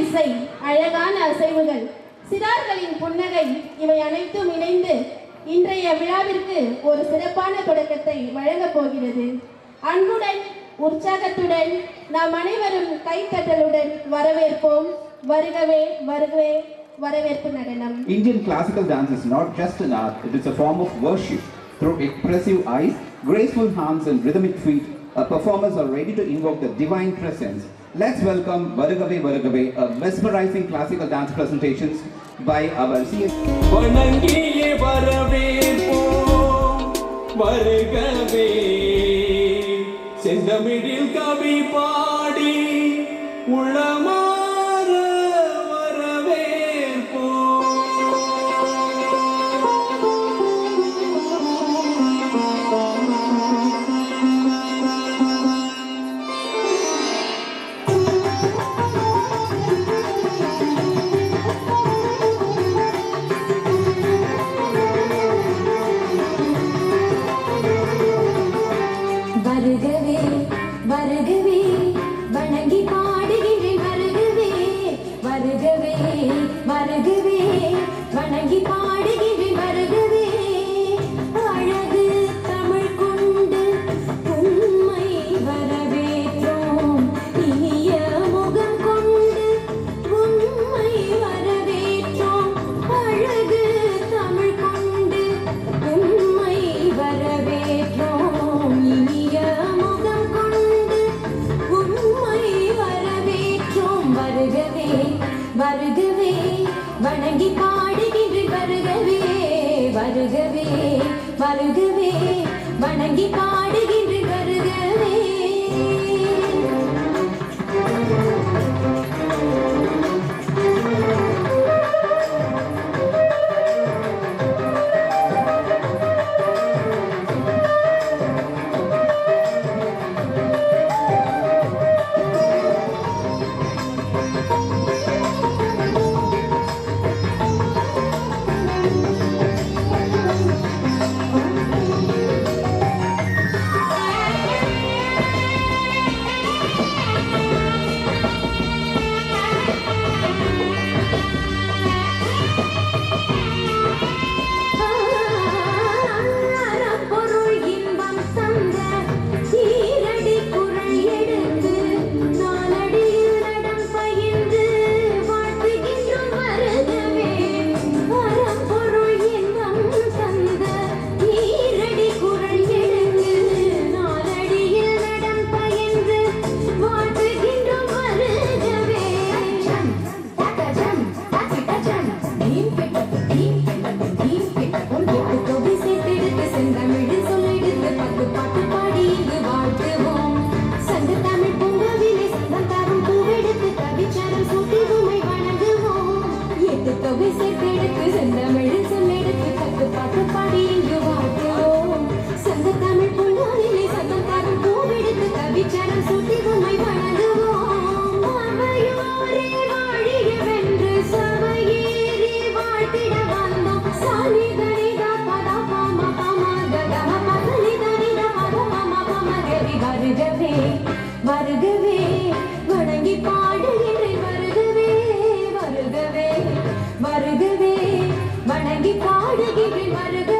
இசை, அழகான அசைவுகள், சிறார்களின் புன்னகை இவை அனைத்தும் இணைந்து இன்றைய விழாவிற்கு ஒரு சிறப்பான தொடக்கத்தை வழங்கப் போகிறது. அன்புடன் உற்சாகத்துடன் நாம் அனைவரும் கைத்தட்டலுடன் வரவேற்போம். வருகவே வருகவே வரவேற்பு நடனம். Indian classical dance is not just an art, it is a form of worship. Through expressive eyes, graceful hands and rhythmic feet, performers are ready to invoke the divine presence. Let's welcome Varugave Varugave, a mesmerizing classical dance presentations by our CS. வணங்கியே வரவேற்போம் வருகவே, செந்தமிழில் கவி பாடி உளமாற வரவேற்போம். வருகவே வருகவே வணங்கி பாடுகிறேன். வருகவே வருகவே வருகவே வணங்கி பாடுகிறேன். வருகவே அழகு தமிழ் கொண்டு உண்மை வரவேற்றோம். இனிய முகம் கொண்டு உண்மை வரவேற்றோம். அழகு தமிழ் கொண்டு உண்மை வரவேற்றோம். இனிய முகம் கொண்டு உண்மை வரவேற்றோம். வருகவே வருகவே வணங்கி பாடுகின்றேன். வருகவே வருகவே வருகவே வணங்கி பாடுகின்றேன். வருகவே வருகவே வணங்கி பாடுகிறேன். வருகவே வருகவே வருகவே வணங்கி பாடுகிறேன். வருகவே